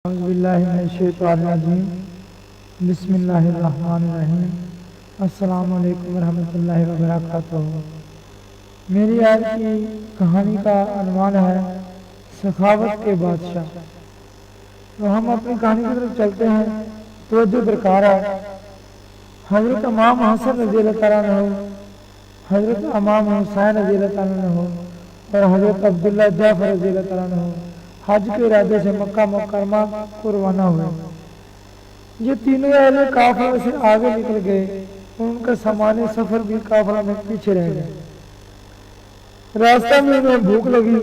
اعوذ باللہ من الشیطان الرجیم بسم اللہ الرحمن الرحیم السلام علیکم ورحمۃ اللہ وبرکاتہ۔ میری آج کی کہانی کا عنوان ہے سخاوت کے بادشاہ۔ تو ہم اپنی کہانی کی طرف چلتے ہیں، توجہ درکار ہے۔ حضرت امام حسن رضی اللہ تعالیٰ عنہ، حضرت امام حسین رضی اللہ تعالیٰ عنہ اور حضرت عبداللہ جعفر رضی اللہ تعالیٰ عنہ حج کے ارادے سے مکہ مکرمہ کو روانہ ہوئے۔ یہ تینوں اہل قافلہ سے آگے نکل گئے اور ان کا سامان سفر بھی قافلہ میں پیچھے رہ گئے۔ راستہ میں انہیں بھوک لگی،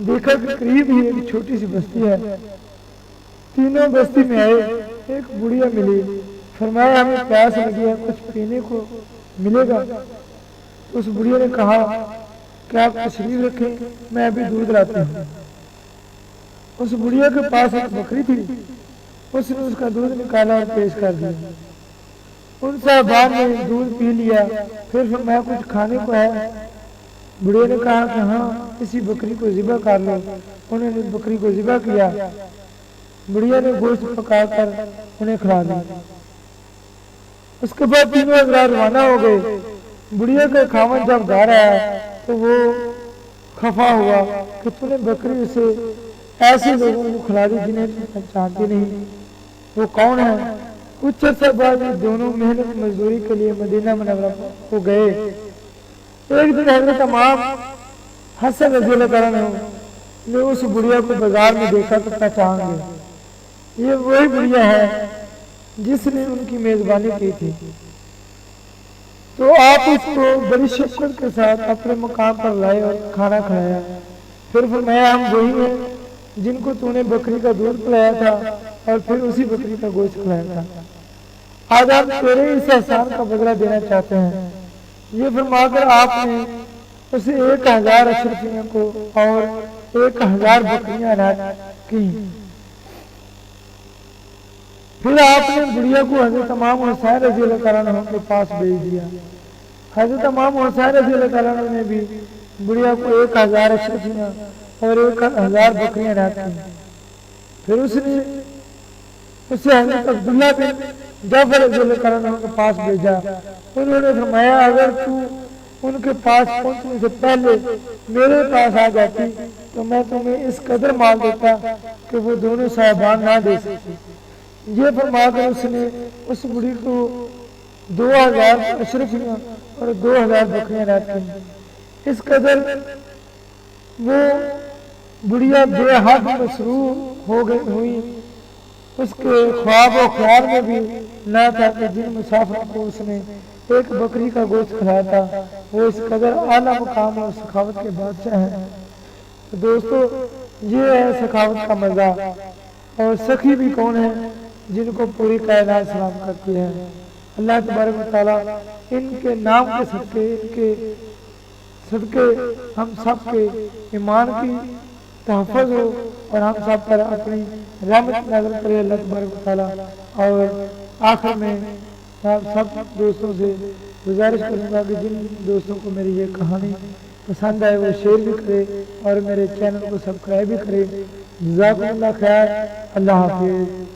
دیکھا کہ قریب ہی ایک چھوٹی سی بستی ہے۔ تینوں بستی میں آئے، ایک بڑھیا ملی، فرمایا ہمیں پیاس لگی ہے، کچھ پینے کو ملے گا؟ اس بڑھیا نے کہا کہ آپ تشریف رکھیں، میں ابھی دودھ لاتی ہوں۔ اس بڑھیا کے پاس ایک بکری تھی، اس نے اس کا دودھ نکالا اور پیش کر دیا۔ ان صاحبان نے دودھ پی لیا، پھر فرمایا کچھ کھانے کو ہے؟ بڑھیا نے کہا کہ ہاں، اسی بکری کو ذبح کر لو۔ انہوں نے بکری کو ذبح کیا، بڑھیا نے گوشت پکا کر انہیں کھلا دیا۔ اس کے بعد تینوں حضرات روانہ ہو گئے۔ بڑھیا کا خاوند جب گھر آیا تو وہ خفا ہوا کہ تو نے بکری اسے ایسے لوگوں کو کھلا دی جنہیں تم پہچانتے نہیں، وہ کون ہے؟ کچھ عرصہ بعد یہ دونوں محنت مزدوری کے لیے مدینہ منورہ کو گئے۔ ایک دن حضرت امام حسن رضی اللہ تعالیٰ نے اس بڑھیا کو بازار میں دیکھا تو پہچان گئے، یہ وہی بڑھیا ہے جس نے ان کی میزبانی کی تھی۔ تو آپ اس کو بڑی شفقت کے ساتھ اپنے مقام پر لائے اور کھانا کھلایا۔ پھر فرمایا ہم وہی ہیں جن کو تو نے بکری کا دودھ پلایا تھا اور پھر اسی بکری کا گوشت کھلایا تھا۔ آج ہم تیرے اس احسان کا بدلہ دینا چاہتے ہیں۔ یہ فرما کر آپ نے اسے 1000 اشرفیوں کو اور 1000 بکریاں عنایت کی۔ پھر آپ نے بڑھیا کو حضرت امام حسین رضی اللہ تعالیٰ عنہ کے پاس بھیج دیا۔ حضرت امام حسین رضی اللہ تعالیٰ عنہ نے بھی بڑھیا کو 1000 اشرفیاں اور 1000 بکریاں عنایت کی۔ پھر اس نے اسے حضرت عبداللہ بن جعفر رضی اللہ تعالیٰ عنہ کے پاس بھیجا۔ انہوں نے فرمایا اگر تو ان کے پاس پہنچنے سے پہلے میرے پاس آ جاتی تو میں تمہیں اس قدر مال دیتا کہ وہ دونوں صاحبان نہ دے سکتے۔ یہ فرما کر اس نے اس بڑھی کو 2000 اشرفیاں اور 2000 بکریاں عنایت کی۔ اس قدر وہ بڑھیا بے حد مسرور ہو ہوئی، اس کے خواب و خیال میں بھی نہ تھا کہ جن مسافروں کو اس نے ایک بکری کا گوشت کھلایا تھا وہ اس قدر اعلیٰ مقام اور سخاوت کے بادشاہ ہیں۔ تو دوستو، یہ ہے سخاوت کا مزہ، اور سخی بھی کون ہے جن کو پوری کائنات سلام کرتی ہے۔ اللہ تبارک و تعالیٰ ان کے نام کے صدقے، ان کے صدقے ہم سب کے ایمان کی تحفظ ہو اور ہم سب پر اپنی رحمت نازل کرے اللہ تبارک و تعالیٰ۔ اور آخر میں سب دوستوں سے گزارش کروں گا کہ جن دوستوں کو میری یہ کہانی پسند آئے وہ شیئر بھی کرے اور میرے چینل کو سبسکرائب بھی کرے۔ جزاکم اللہ خیر، اللہ حافظ۔